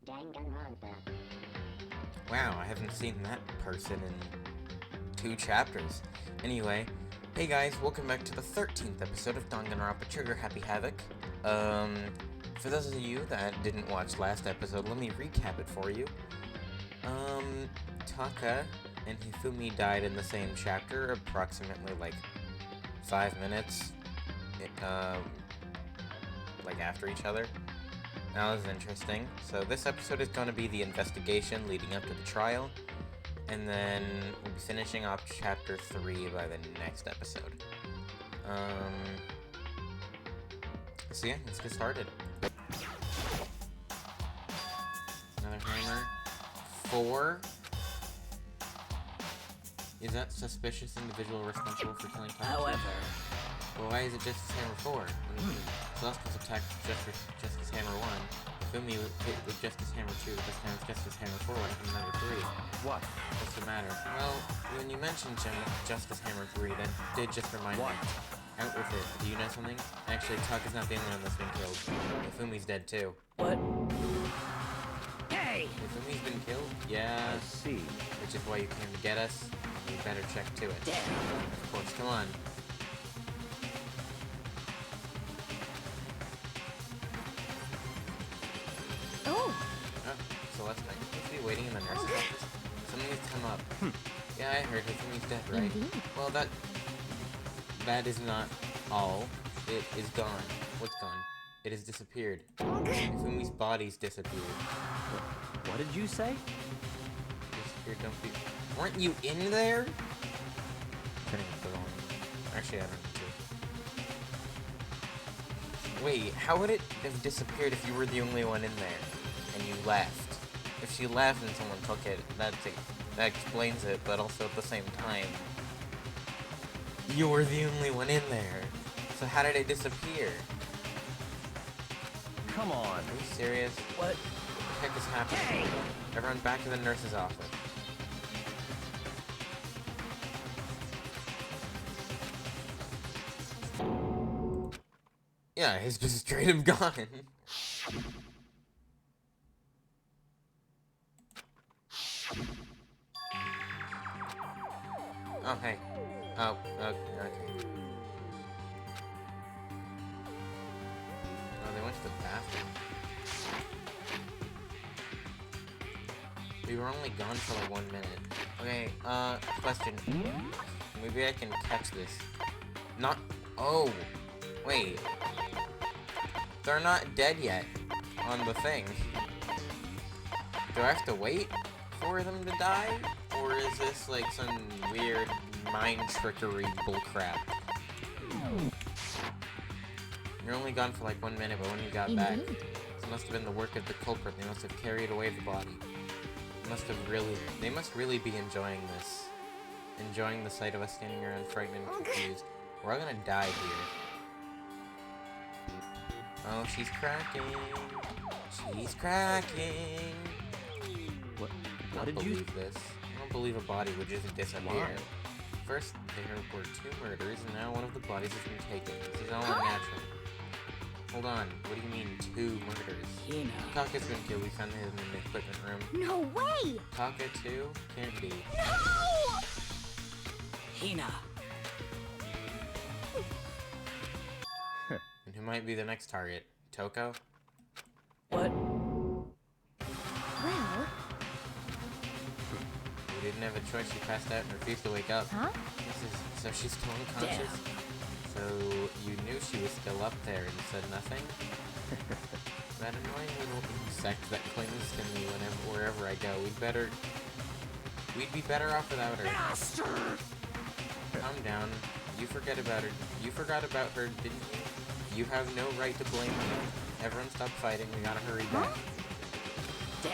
Danganronpa. Wow, I haven't seen that person in 2 chapters. Anyway, hey guys, welcome back to the 13th episode of Danganronpa THH. For those of you that didn't watch last episode, let me recap it for you. Taka and Hifumi died in the same chapter, approximately like 5 minutes, like after each other. That was interesting. So this episode is going to be the investigation leading up to the trial, and then we'll be finishing off chapter 3 by the next episode. So yeah, let's get started. Another hammer. 4. Is that suspicious individual responsible for killing Tom? However, well, why is it Justice Hammer 4? Celestial's attacked Justice Hammer 1. Fumi hit with Justice Hammer 2. This time it's Justice Hammer 4. What happened to number 3? what? What's the matter? Well, when you mentioned Justice Hammer 3, that did just remind me. Out with it. Do you know something? Actually, Taka's not the only one that's been killed. Fumi's dead too. What? Hey! Fumi's been killed? Yeah. I see. Which is why you came to get us. We better check to it. Damn. Of course, come on. Oh! Oh, Celeste, I supposed to be waiting in the nurse's office? Something has come up. Yeah, I heard Hifumi's dead, right? Indeed. Well, that is not all. It is gone. What's gone? It has disappeared. Hifumi's body's disappeared. What did you say? Disappeared, don't be... Weren't you in there? Turning up the wrong... Actually, I don't know. Wait, how would it have disappeared if you were the only one in there? And you left? If she left and someone took it, that explains it, but also at the same time... You were the only one in there. So how did it disappear? Come on. Are you serious? What? What the heck is happening? Hey! Everyone back to the nurse's office. Yeah, he's just straight up gone. Oh, hey. Oh, okay. Oh, they went to the bathroom. We were only gone for like 1 minute. Okay, question. Maybe I can catch this. Not- oh! Wait. They're not dead yet on the thing. Do I have to wait for them to die? Or is this like some weird mind trickery bullcrap? You're only gone for like 1 minute, but when you got back, Indeed. it must have been the work of the culprit. They must have carried away the body. They must really be enjoying this. Enjoying the sight of us standing around frightened and confused. We're all gonna die here. Oh, she's cracking. She's cracking. What did you... believe this. I don't believe a body would just disappear. Why? First, there were 2 murders, and now one of the bodies has been taken. This is all unnatural. Hold on. What do you mean, 2 murders? Hina. Taka's been killed. We found him in the equipment room. No way! Taka too? Can't be. No! Hina. And who might be the next target? Toko? What? Well, We didn't have a choice. She passed out and refused to wake up. huh? So she's still unconscious? So you knew she was still up there and said nothing? That annoying little insect that clings to me wherever I go. We'd be better off without her. Calm down. You forgot about her, didn't you? You have no right to blame me. Everyone stop fighting. We gotta hurry back. Damn.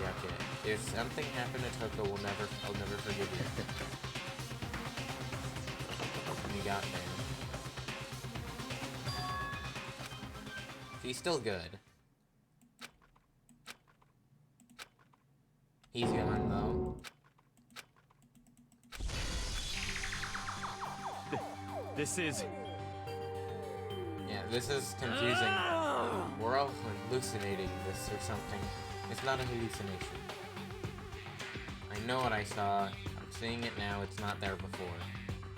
Yeah, okay. If something happened to Toko, I'll never forgive you. You got me. She's still good. He's gone, though. This is... Yeah, this is confusing. We're all hallucinating this or something. It's not a hallucination. I know what I saw. I'm seeing it now. It's not there before.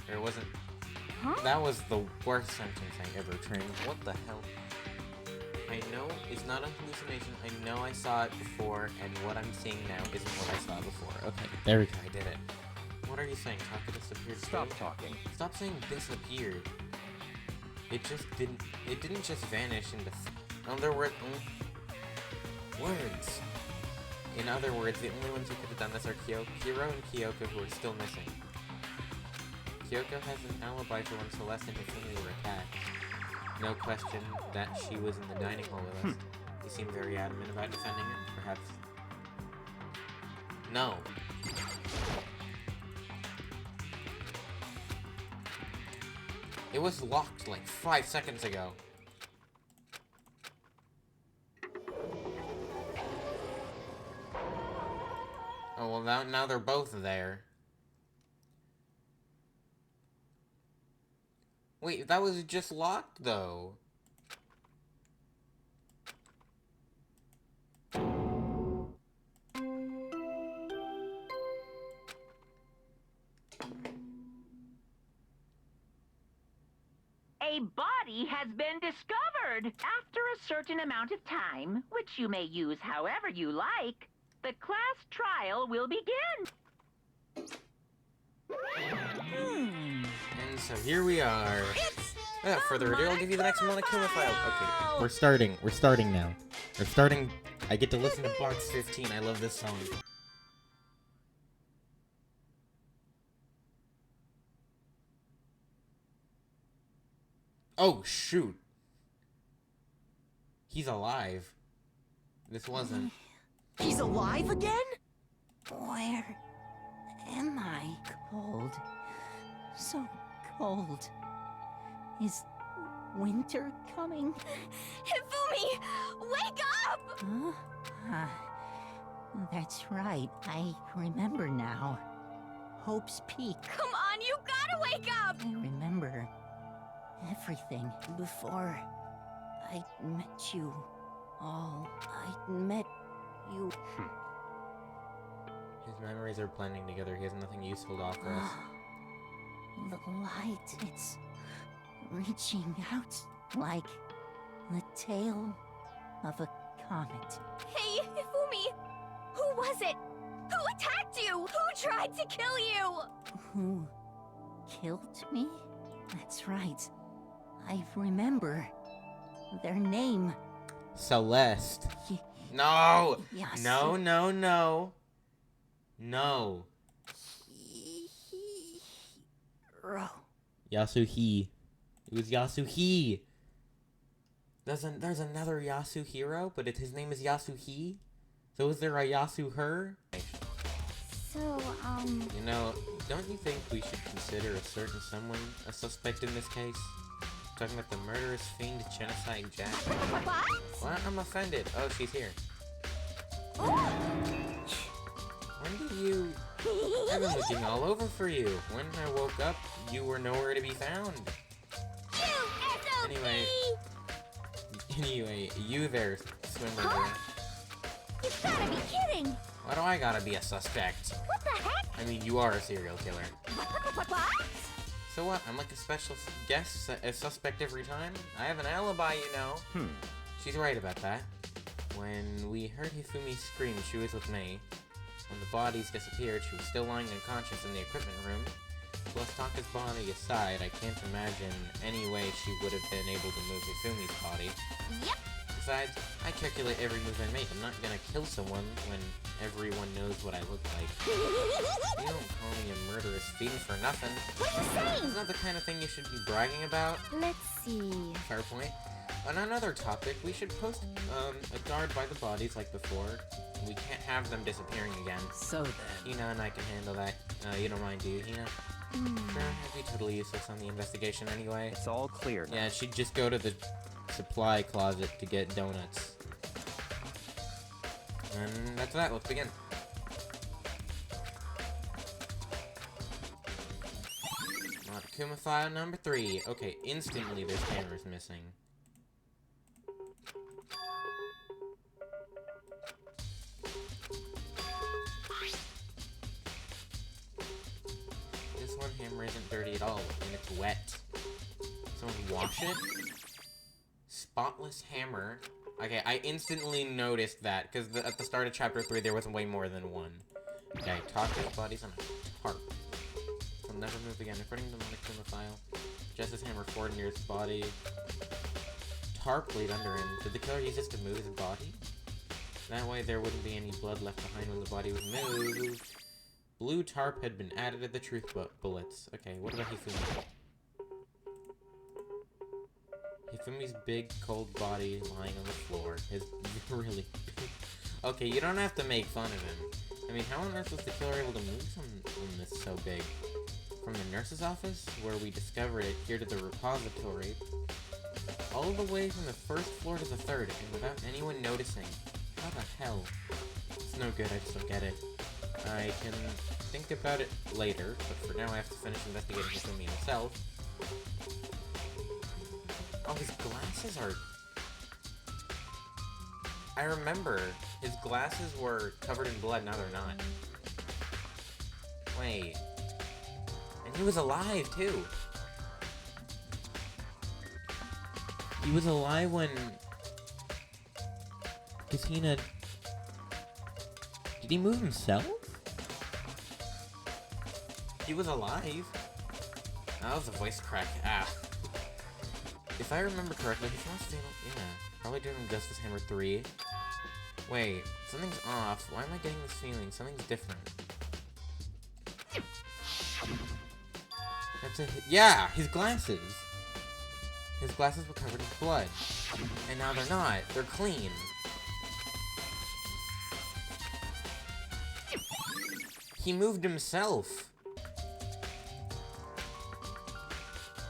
There wasn't... Huh? That was the worst sentence I ever trained. What the hell? I know it's not a hallucination. I know I saw it before, and what I'm seeing now isn't what I saw before. Okay, there we go. I did it. What are you saying? Taka disappeared? Stop too? talking. Stop saying disappeared. It just didn't. It didn't just vanish into. There were words. In other words, the only ones who could have done this are Hiro and Kyoko, who are still missing. Kyoko has an alibi for when Celeste and Hifumi were attacked. No question that she was in the dining hall with us. They seem very adamant about defending it, perhaps. No. It was locked like 5 seconds ago. Oh, well now they're both there. Wait, that was just locked, though. A body has been discovered. After a certain amount of time, which you may use however you like, the class trial will begin. And so here we are. Without further ado, I'll give you the next Monokuma file. Okay, we're starting now. We're starting. I get to listen to Box 15. I love this song. Oh, shoot. He's alive. This wasn't. He's alive again? Where am I? Cold. So cold. Is winter coming? Hifumi! Wake up! Huh? That's right. I remember now. Hope's Peak. Come on, you gotta wake up! I remember everything before I met you all. I met you. His memories are blending together. He has nothing useful to offer us. The light, it's reaching out like the tail of a comet. Hey, Hifumi! Who was it? Who attacked you? Who tried to kill you? Who killed me? That's right. I remember their name. Celeste. Y- No! Yasu- No, no, no. No. Hiro. Yasuhi. It was Yasuhi. There's another Yasuhiro, but his name is Yasuhi? So is there a Yasuher? So, You know, don't you think we should consider a certain someone a suspect in this case? Talking about the murderous fiend genocide Jack. what? What? I'm offended. Oh, she's here. When did you... I've been looking all over for you. When I woke up, you were nowhere to be found. Anyway, you there, swimmer girl. You gotta be kidding! Why do I gotta be a suspect? What the heck? I mean, you are a serial killer. What? So what? I'm like a special guest, a suspect every time? I have an alibi, you know. She's right about that. When we heard Hifumi scream, she was with me. When the bodies disappeared, she was still lying unconscious in the equipment room. Plus, Taka's body aside, I can't imagine any way she would have been able to move Hifumi's body. Yep. Besides, I calculate every move I make. I'm not gonna kill someone when everyone knows what I look like. You don't call me a murderous fiend for nothing. What are you saying? It's not the kind of thing you should be bragging about. Let's see. Fair point. On another topic, we should post a guard by the bodies like before. We can't have them disappearing again. So then. Hina and I can handle that. You don't mind, do you, Hina? Sure, I'd be totally useless on the investigation anyway. It's all clear now. Yeah, she'd just go to the supply closet to get donuts. And that's that, let's begin. Monokuma file number 3. Okay, instantly there's cameras missing. one hammer isn't dirty at all, and it's wet. Someone wash it? Spotless hammer. Okay, I instantly noticed that, because at the start of Chapter 3, there was way more than one. Okay, Taka's body's on a tarp. He'll never move again. According to the moniker in the file, Jess's hammer forward near his body. Tarp laid under him. Did the killer use this to move his body? That way there wouldn't be any blood left behind when the body was moved. Blue tarp had been added to the truth bullets. Okay, what about Hifumi? Hifumi's big, cold body lying on the floor is really big. Okay, you don't have to make fun of him. I mean, how on earth was the killer able to move something this so big? From the nurse's office, where we discovered it, here to the repository, all the way from the first floor to the third, and without anyone noticing. How the hell? It's no good, I just don't get it. I can think about it later, but for now I have to finish investigating Hifumi himself. Oh, his glasses are... I remember, his glasses were covered in blood, now they're not. Wait. And he was alive, too. He was alive when... Hina... Did he move himself? He was alive. That was a voice crack. Ah. If I remember correctly, he's not stable. Yeah. Probably doing Justice Hammer 3. Wait. Something's off. Why am I getting this feeling? Something's different. That's a... Yeah! His glasses! His glasses were covered in blood. And now they're not. They're clean. He moved himself.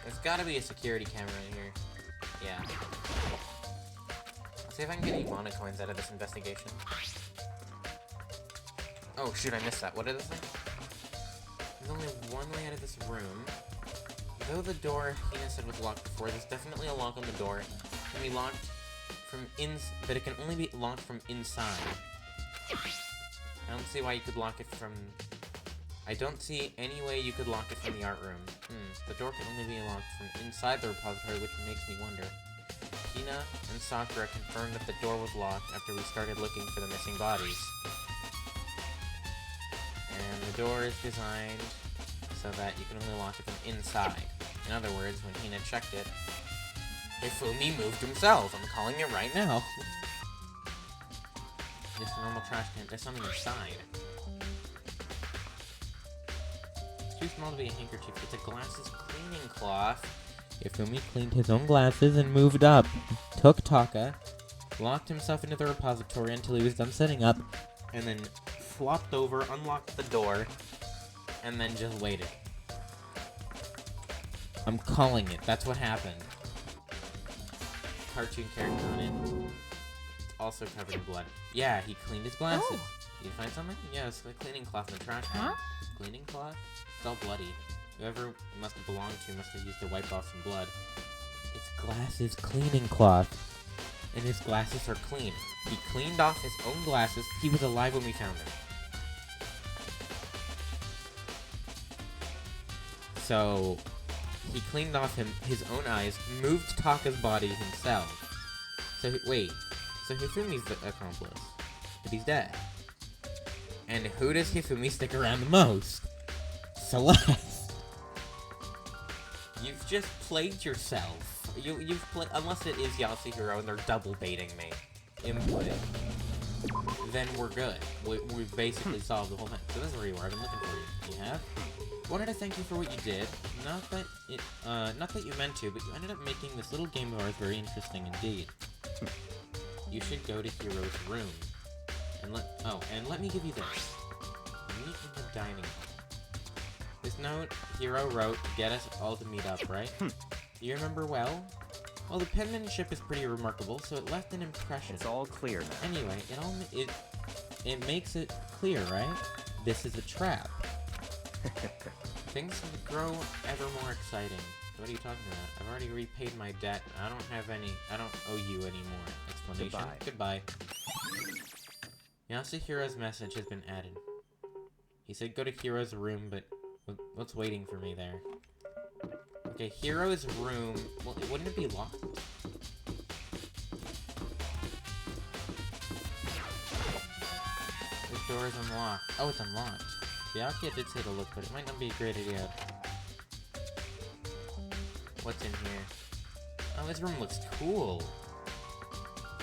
There's gotta be a security camera in here. Yeah. Let's see if I can get any mana coins out of this investigation. Oh shoot, I missed that. What did it say? There's only one way out of this room. Though the door Hina said was locked before, there's definitely a lock on the door. It can be locked from but it can only be locked from inside. I don't see why you could lock it from... I don't see any way you could lock it from the art room. The door can only be locked from inside the repository, which makes me wonder. Hina and Sakura confirmed that the door was locked after we started looking for the missing bodies. And the door is designed so that you can only lock it from inside. In other words, when Hina checked it, Hifumi moved himself. I'm calling it right now. Just a normal trash can. There's something inside. It's too small to be a handkerchief. It's a glasses cleaning cloth. Hifumi cleaned his own glasses and moved up. Took Taka, locked himself into the repository until he was done setting up, and then flopped over, unlocked the door, and then just waited. I'm calling it. That's what happened. Cartoon character on it. Also covered in blood. Yeah, he cleaned his glasses. Oh. Did you find something? Yeah, it's a cleaning cloth in the trash can. Huh? Cleaning cloth? It's all bloody. Whoever it must have belonged to must have used to wipe off some blood. It's glasses cleaning cloth. And his glasses are clean. He cleaned off his own glasses. He was alive when we found him. So, he cleaned off his own eyes, moved Taka's body himself. So, wait. So Hifumi's the accomplice. But he's dead. And who does Hifumi stick around the most? Celeste. You've just played yourself. You've played, unless it is Yasuhiro and they're double baiting me. Input it. Then we're good. We've basically solved the whole thing. So this is where you are. I've been looking for you. You have? Wanted to thank you for what you did. Not that you meant to, but you ended up making this little game of ours very interesting indeed. You should go to Hiro's room. And let me give you this. Meet in the dining hall. This note Hiro wrote to get us all to meet up, right? Do you remember well? Well, the penmanship is pretty remarkable, so it left an impression. It's all clear now. Anyway, it makes it clear, right? This is a trap. Things grow ever more exciting. What are you talking about? I've already repaid my debt. I don't owe you any more. Explanation. Goodbye. Yasuhiro's message has been added. He said go to Hiro's room, but What's waiting for me there? Okay, Hero's room. Well, wouldn't it be locked? This door is unlocked. Oh, it's unlocked. The Akia did say to look, but it might not be a great idea. What's in here? Oh, this room looks cool.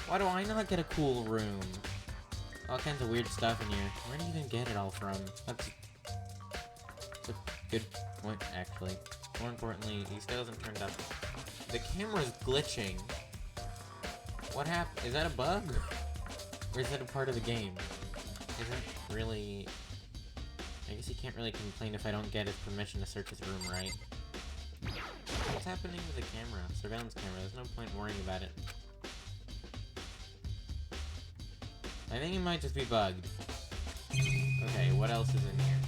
Why do I not get a cool room? All kinds of weird stuff in here. Where do you even get it all from? That's a good point, actually. More importantly, he still hasn't turned up. The camera's glitching. What happened? Is that a bug? Or is that a part of the game? Isn't really... I guess he can't really complain if I don't get his permission to search his room, right? What's happening with the camera? Surveillance camera. There's no point worrying about it. I think it might just be bugged. Okay, what else is in here?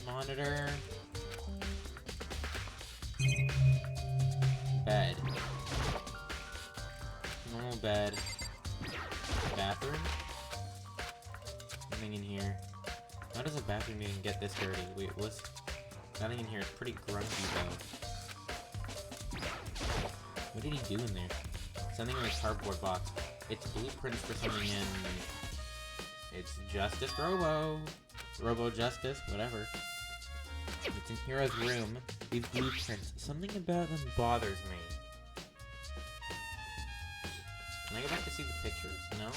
Monitor. Bed. Normal bed. Bathroom? Nothing in here. How does a bathroom even get this dirty? Wait, what's... Nothing in here. It's pretty grungy, though. What did he do in there? Something in the cardboard box. It's blueprints for something in... It's Justice Robo. Robo Justice, whatever. It's in Hero's room. These blueprints. Something about them bothers me. Can I go back to see the pictures? No?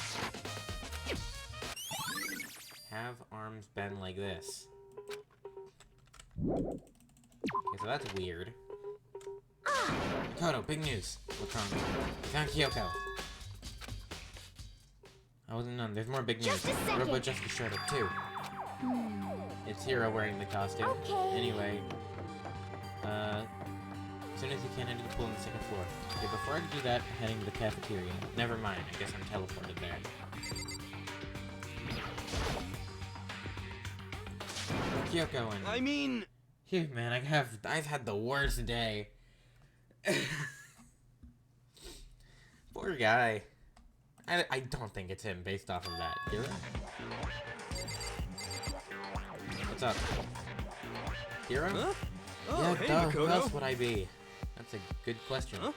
Have arms bend like this. Okay, so that's weird. Kodo, big news. What's wrong? I found Kyoko. I wasn't none. There's more big news. Just a second. Robo Justice showed up too. It's Hero wearing the costume. Okay. Anyway, as soon as you can, enter the pool on the second floor. Okay, before I do that, heading to the cafeteria. Never mind, I guess I'm teleported there. Kyoko and... I mean... Phew, man, I've had the worst day. Poor guy. I don't think it's him based off of that. Hero? What's up? Hero? Huh? Yeah, Oh, hey, duh, who Makoto. else would I be? That's a good question. Huh?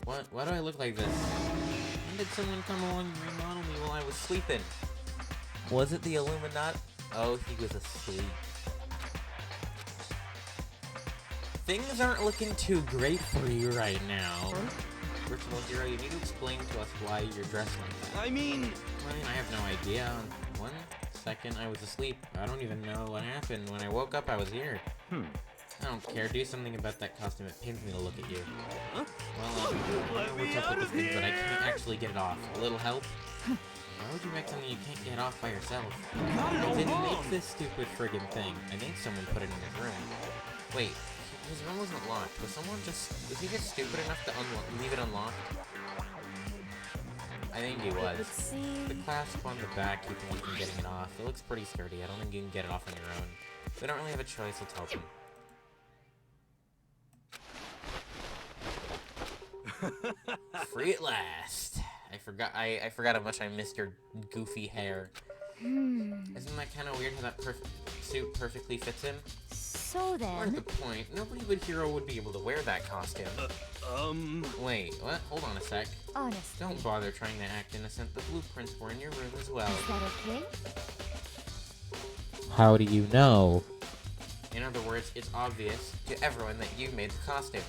Why do I look like this? When did someone come along and remodel me while I was sleeping? Was it the Illuminati? Oh, he was asleep. Things aren't looking too great for you right now. First of all, Hero, you need to explain to us why you're dressed like that. I mean... I have no idea. 1 second, I was asleep. I don't even know what happened. When I woke up, I was here. I don't care. Do something about that costume. It pains me to look at you. Huh? Well, I don't know what's up with this thing, but I can't actually get it off. A little help? Why would you make something you can't get off by yourself? I didn't make this stupid friggin' thing. I think someone put it in his room. Wait, his room wasn't locked. Was he just stupid enough to leave it unlocked? I think he was. The clasp on the back keeps me from getting it off. It looks pretty sturdy. I don't think you can get it off on your own. We don't really have a choice. Let's help him. Free at last. I forgot how much I missed your goofy hair. Isn't that kind of weird how that suit perfectly fits him? So Where's then... the point? Nobody but Hero would be able to wear that costume. Wait, what? Hold on a sec. Honestly. Don't bother trying to act innocent. The blueprints were in your room as well. Is that okay? How do you know? In other words, it's obvious to everyone that you made the costume.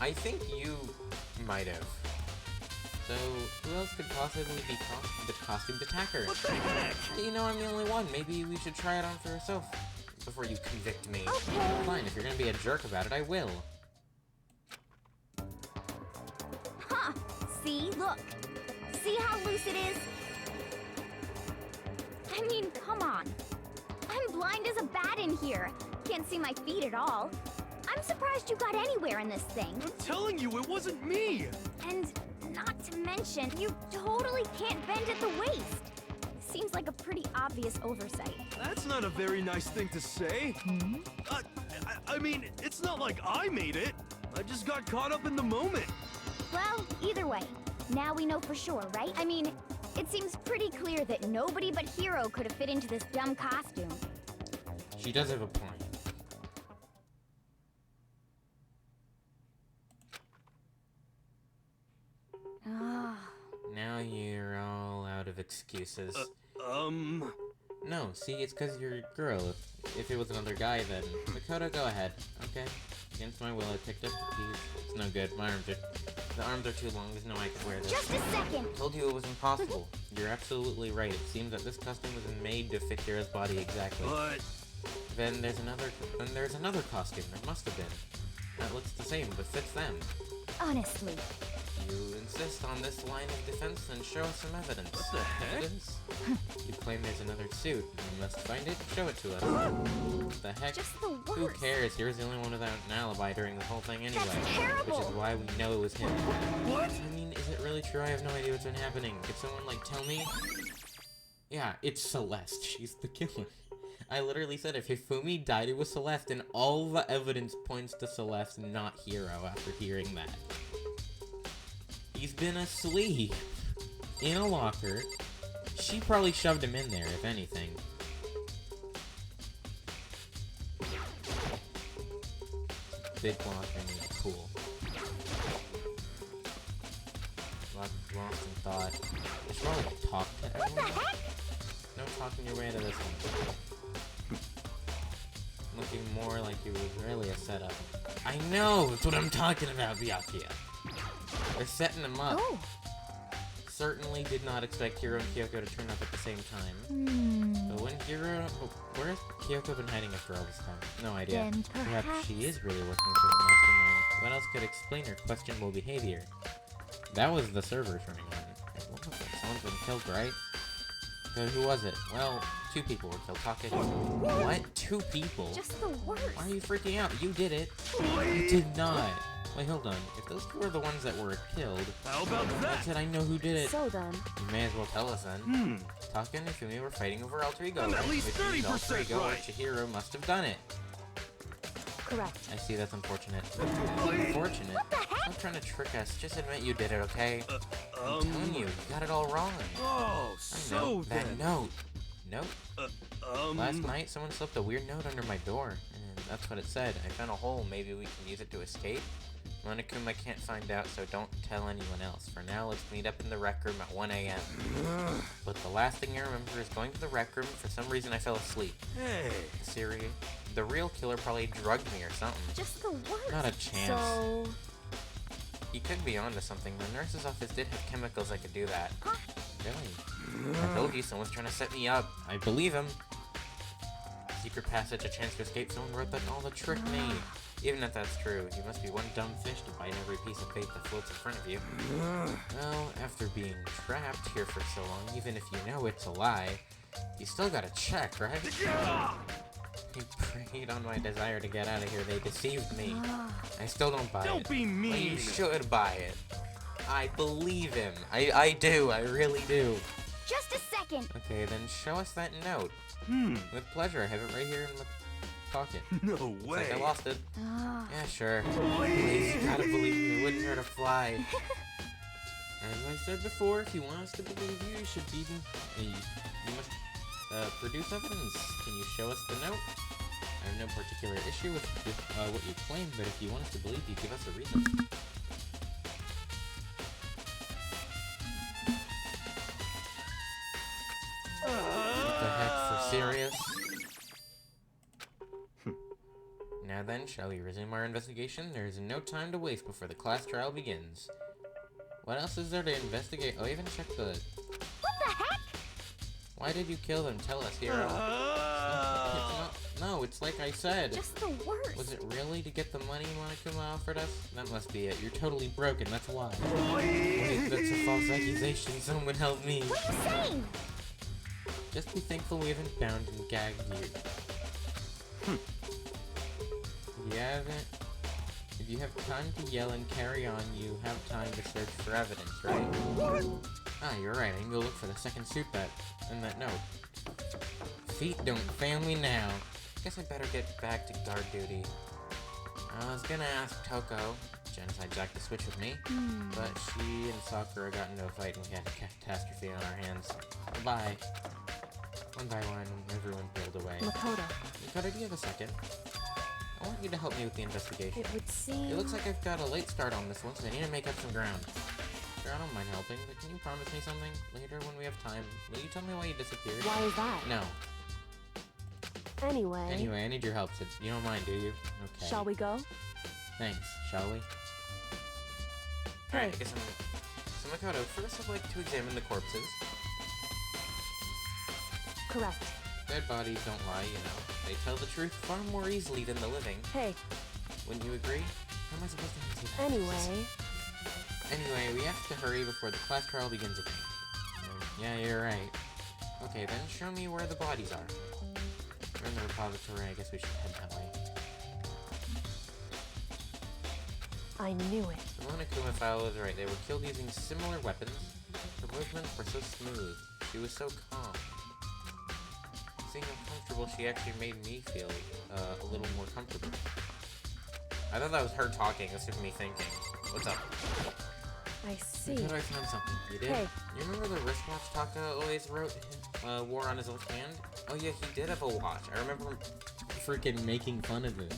I think you might have. So, who else could possibly be the costumed attacker? What the heck? You know, I'm the only one. Maybe we should try it on for yourself before you convict me. Okay. Fine, if you're gonna be a jerk about it, I will. Huh. See? Look. See how loose it is? I mean, come on. I'm blind as a bat in here. Can't see my feet at all. I'm surprised you got anywhere in this thing. I'm telling you, it wasn't me! And not to mention, you totally can't bend at the waist. seems like a pretty obvious oversight. That's not a very nice thing to say. I mean, it's not like I made it. I just got caught up in the moment. Well, either way, now we know for sure, right? I mean, it seems pretty clear that nobody but Hiro could have fit into this dumb costume. She does have a point. Ah. Now you're all out of excuses. No, see, it's because you're a girl. If it was another guy, then... Makoto, go ahead, okay? Against my will, I picked up the piece. It's no good. The arms are too long. There's no way I could wear this. Just a second! Told you it was impossible. You're absolutely right. It seems that this costume was made to fit Kira's body exactly. But... Then there's another costume. There must have been. That looks the same, but fits them. Honestly. You insist on this line of defense, then show us some evidence. What the heck? Evidence? You claim there's another suit. You must find it, show it to us. What the heck? Just the Who worst. cares? Here's the only one without an alibi during the whole thing anyway. That's terrible. Which is why we know it was him. What? I mean, is it really true? I have no idea what's been happening. Could someone, like, tell me? Yeah, it's Celeste. She's the killer. I literally said if Hifumi died, it was Celeste, and all the evidence points to Celeste, not Hiro, after hearing that. He's been asleep in a locker. She probably shoved him in there, if anything. Big block, I need cool. Lost in thought. I should probably talk to everyone. What the heck? No talking your way to this one. Looking more like it was really a setup. I know! That's what I'm talking about, Byakuya! They're setting him up. Oh. Certainly did not expect Hiro and Kyoko to turn up at the same time. But when Hiro... Oh, where's Kyoko been hiding after all this time? No idea. Then perhaps she is really working for the mastermind. What else could explain her questionable behavior? That was the servers running on. What was it? Someone's been killed, right? So who was it? Well, 2 people were killed. Taka. What? 2 people? Just the worst. Why are you freaking out? You did it. You did not. Wait, hold on. If those 2 were the ones that were killed, How about I that? said I know who did it. So then. You may as well tell us then. Taka and Ifumi were fighting over alter ego. I'm at least which means 30% alter ego or right. Chihiro must have done it. Correct. I see, that's unfortunate. Unfortunate? Stop trying to trick us. Just admit you did it, okay? I'm telling you got it all wrong. Oh, I know. so That then. note. Note? Last night, someone slipped a weird note under my door, and that's what it said. I found a hole. Maybe we can use it to escape? Monokuma can't find out, so don't tell anyone else. For now, let's meet up in the rec room at 1 a.m. But the last thing I remember is going to the rec room. For some reason, I fell asleep. Hey. Siri, the real killer probably drugged me or something. Just the worst. Not a chance. So. He could be onto something. The nurse's office did have chemicals that could do that. Huh? Really? I told you someone's trying to set me up. I believe him. Secret passage, a chance to escape. Someone wrote that in all the trick made. Even if that's true, you must be one dumb fish to bite every piece of bait that floats in front of you. Well, after being trapped here for so long, even if you know it's a lie, you still gotta check, right? They preyed on my desire to get out of here. They deceived me. I still don't buy it. Don't be mean. Well, you should buy it. I believe him. I do. I really do. Just a second. Okay, then show us that note. With pleasure. I have it right here in my pocket. No It's way. like I lost it. Ah. Yeah, sure. Please, you gotta believe me. It wouldn't hurt a fly. As I said before, if you want us to believe you, you should be... You must produce evidence. Can you show us the note? I have no particular issue with what you claim, but if you want us to believe you, give us a reason. What the heck, for serious? Now then, shall we resume our investigation? There is no time to waste before the class trial begins. What else is there to investigate? Oh, even check the... What the heck? Why did you kill them? Tell us, Hiro. No, it's like I said. Just the worst. Was it really to get the money Monokuma offered us? That must be it. You're totally broken, that's why. Wait, that's a false accusation. Someone help me. What are you saying? Just be thankful we haven't bound and gagged you. If you have time to yell and carry on, you have time to search for evidence, right? Ah, you're right. I can go look for the second suit in that note. Feet don't fail me now. Guess I better get back to guard duty. I was gonna ask Toko. Jen's hijacked the switch with me, but she and Sakura got into a fight and we had a catastrophe on our hands. Goodbye. One by one, everyone peeled away. Makoto, do you have a second? I want you to help me with the investigation. It would seem... It looks like I've got a late start on this one, so I need to make up some ground. Sure, I don't mind helping, but can you promise me something? Later, when we have time, will you tell me why you disappeared? Why is that? No. Anyway, I need your help, so you don't mind, do you? Okay. shall we go? Thanks, shall we? Hey. Alright, I guess So Makoto, first I'd like to examine the corpses. Correct. Dead bodies don't lie, you know. They tell the truth far more easily than the living. Hey. Wouldn't you agree? How am I supposed to answer that? Anyway, we have to hurry before the class trial begins again. Yeah, you're right. Okay, then show me where the bodies are. We're in the repository, I guess we should head that way. I knew it. The Monokuma file was right. They were killed using similar weapons. Her movements were so smooth. She was so calm. Seeing how comfortable she actually made me feel a little more comfortable. I thought that was her talking instead of me thinking. What's up? I see. I thought I found something. You did? Hey. You remember the wristwatch Taka always wore on his left hand? Oh yeah, he did have a watch. I remember freaking making fun of it.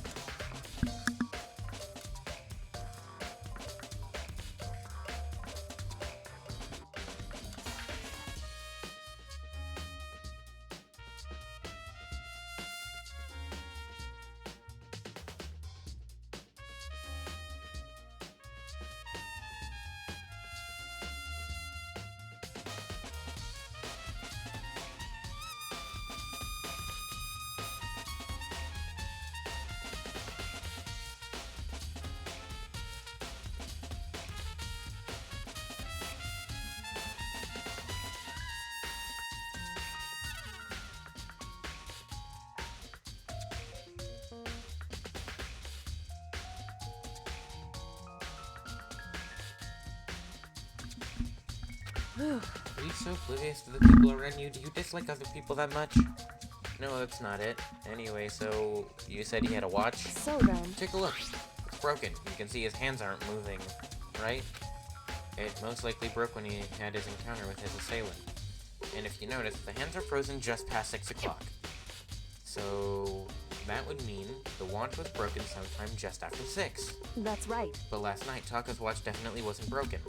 Are you so oblivious to the people around you? Do you dislike other people that much? No, that's not it. Anyway, so you said he had a watch? So then... Take a look. It's broken. You can see his hands aren't moving, right? It most likely broke when he had his encounter with his assailant. And if you notice, the hands are frozen just past 6 o'clock. So that would mean the watch was broken sometime just after 6. That's right. But last night, Taka's watch definitely wasn't broken.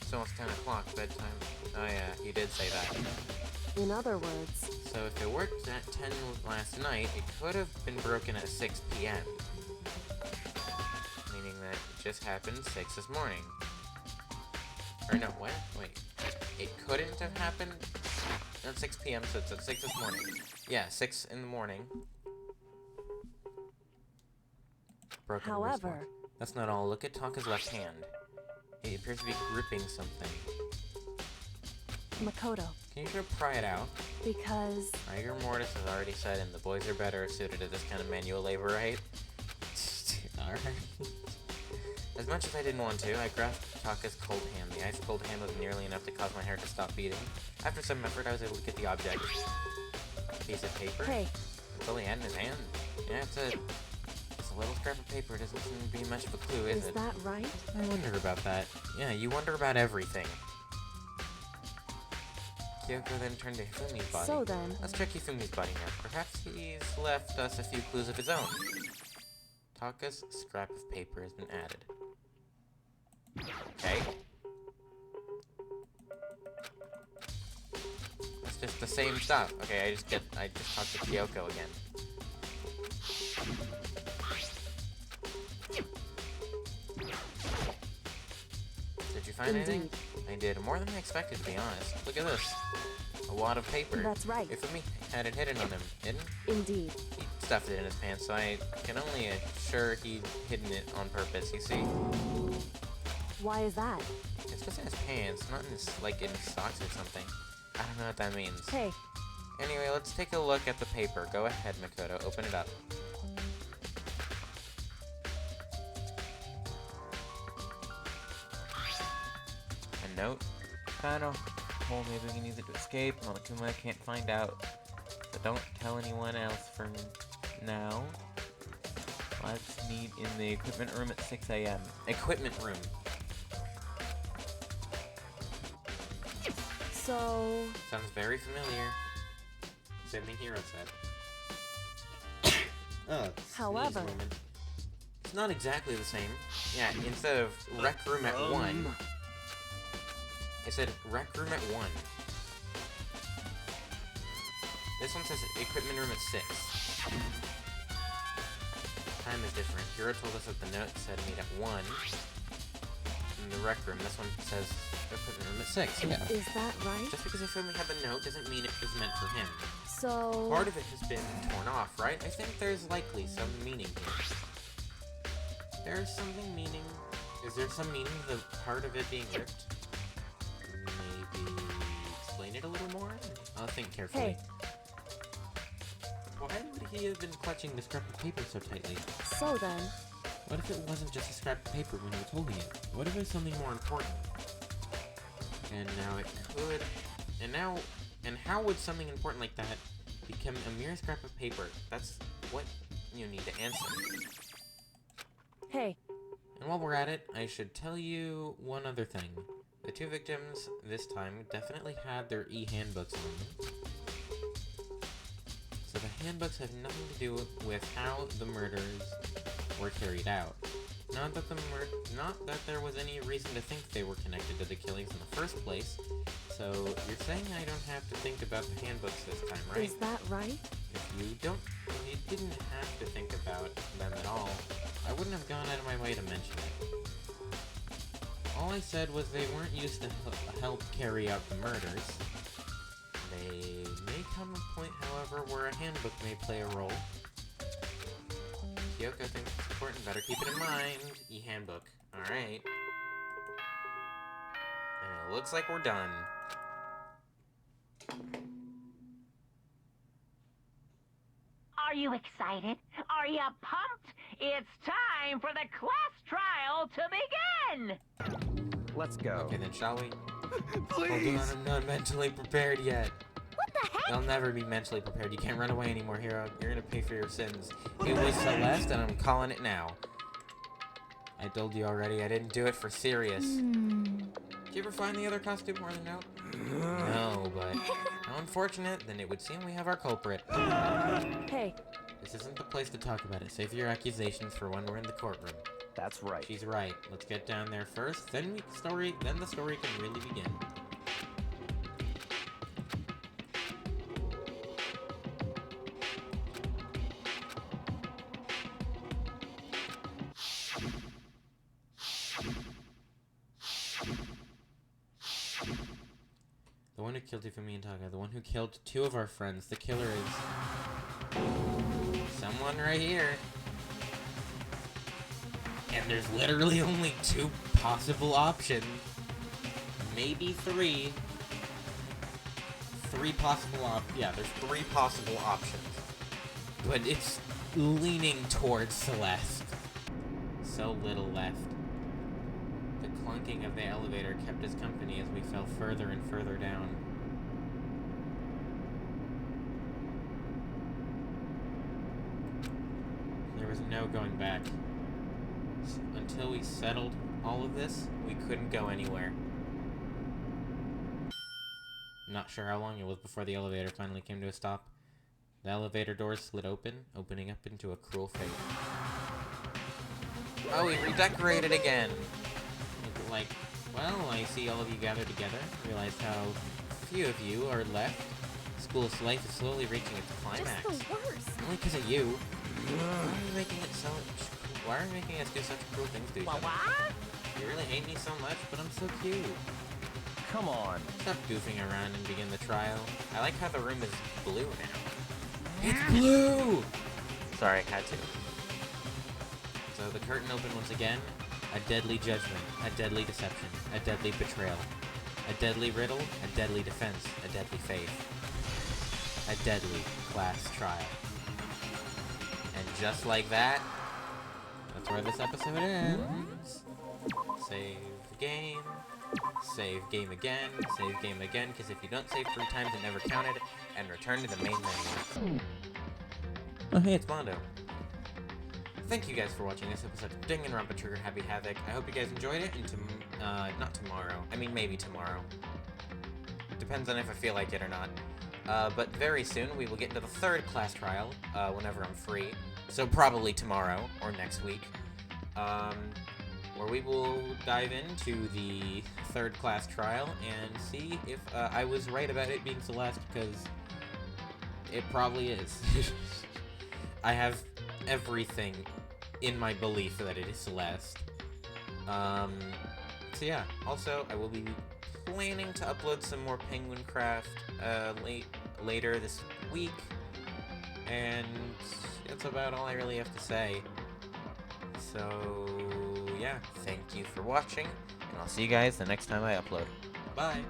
It's almost 10 o'clock, bedtime. Oh yeah, he did say that. In other words... So if it worked at 10 last night, it could have been broken at 6 p.m. Meaning that it just happened 6 this morning. Or no, what? Wait. It couldn't have happened at 6 p.m., so it's at 6 this morning. Yeah, 6 in the morning. Broken However... wristwatch. That's not all. Look at Taka's left hand. He appears to be gripping something. Makoto. Can you sure pry it out? Because... Rigor mortis has already said, and the boys are better suited to this kind of manual labor, right? Alright. As much as I didn't want to, I grasped Taka's cold hand. The ice-cold hand was nearly enough to cause my hair to stop beating. After some effort, I was able to get the object. A piece of paper? Hey. That's all he had in his hand. Yeah, it's a little scrap of paper. Doesn't seem to be much of a clue, is it? Is that right? I wonder about that. Yeah, you wonder about everything. Kyoko then turned to Hifumi's body. So then... Let's check Hifumi's body now. Perhaps he's left us a few clues of his own. Taka's scrap of paper has been added. Okay. It's just the same stuff. Okay, I just talked to Kyoko again. Did you find anything? I did. More than I expected, to be honest. Look at this. A wad of paper. That's right. Ifumi had it hidden on him, didn't? Indeed. He stuffed it in his pants, so I can only assure he'd hidden it on purpose, you see. Why is that? It's just in his pants, not in his, like, in his socks or something. I don't know what that means. Hey. Anyway, let's take a look at the paper. Go ahead, Makoto. Open it up. note. Final hole, maybe we can use it to escape. Monokuma can't find out. So don't tell anyone else for now. Let's meet in the equipment room at 6 a.m. Equipment room. So, Sounds very familiar. Same thing Hiro said. Sneeze However- moment. It's not exactly the same. Yeah, instead of rec room at 1, it said rec room at 1. This one says equipment room at 6. Time is different. Hiro told us that the note said meet at 1 in the rec room. This one says equipment room at 6. Yeah. is that right? Just because he only had the note doesn't mean it was meant for him. So, Part of it has been torn off, right? I think there's likely some meaning here. There's something meaning. Is there some meaning to the part of it being ripped? Maybe explain it a little more? I'll think carefully. Hey. Why would he have been clutching the scrap of paper so tightly? so then, What if it wasn't just a scrap of paper when he was holding it? What if it was something more important? And now it could... And how would something important like that become a mere scrap of paper? That's what you need to answer. hey, And while we're at it, I should tell you one other thing. The two victims, this time, definitely had their e-handbooks on them. So the handbooks have nothing to do with how the murders were carried out. Not that there was any reason to think they were connected to the killings in the first place. So you're saying I don't have to think about the handbooks this time, right? is that right? If you didn't have to think about them at all, I wouldn't have gone out of my way to mention it. All I said was they weren't used to help carry out the murders. They may come a point, however, where a handbook may play a role. Kyoko thinks it's important, better keep it in mind. E-handbook. Alright. And it looks like we're done. Are you excited? Are you pumped? It's time for the class trial to begin! Let's go. Okay then, shall we? Please! Hold on, I'm not mentally prepared yet. What the heck? You'll never be mentally prepared. You can't run away anymore, Hiro. You're gonna pay for your sins. It was Celeste, and I'm calling it now. I told you already, I didn't do it for serious. Did you ever find the other costume or the note? No, but how unfortunate. Then it would seem we have our culprit. Hey, This isn't the place to talk about it. Save your accusations for when we're in the courtroom. That's right. She's right. Let's get down there first. Then the story can really begin. The one who killed Ifumi and Taga, the one who killed two of our friends. The killer is someone right here. And there's literally only two possible options. Maybe three. There's 3 possible options. But it's leaning towards Celeste. So little left. The clunking of the elevator kept us company as we fell further and further down. There was no going back. Until we settled all of this, we couldn't go anywhere. Not sure how long it was before the elevator finally came to a stop. The elevator doors slid open, opening up into a cruel fate. Oh, we redecorated again! Well, I see all of you gathered together. Realize how few of you are left. School's life is slowly reaching its climax. Just the worst. Only because of you. Why are you making us do such cruel things to each other? What? You really hate me so much, but I'm so cute. Come on. Stop goofing around and begin the trial. I like how the room is blue now. It's blue! Sorry, I had to. So the curtain opened once again. A deadly judgment, a deadly deception, a deadly betrayal, a deadly riddle, a deadly defense, a deadly faith, a deadly class trial. And just like that, that's where this episode ends. Save the game. save game again, because if you don't save 3 times, it never counted, and return to the main menu. Oh, hey, it's Mondo. Thank you guys for watching this episode of Danganronpa Trigger Happy Havoc. I hope you guys enjoyed it, and not tomorrow. I mean, maybe tomorrow. Depends on if I feel like it or not. But very soon, we will get into the 3rd class trial, whenever I'm free. So probably tomorrow, or next week. Where we will dive into the 3rd class trial and see if I was right about it being Celeste, because it probably is. I have everything in my belief that it is Celeste. So yeah, also I will be planning to upload some more Penguin Craft later this week, and that's about all I really have to say. So yeah, thank you for watching, and I'll see you guys the next time I upload. Bye!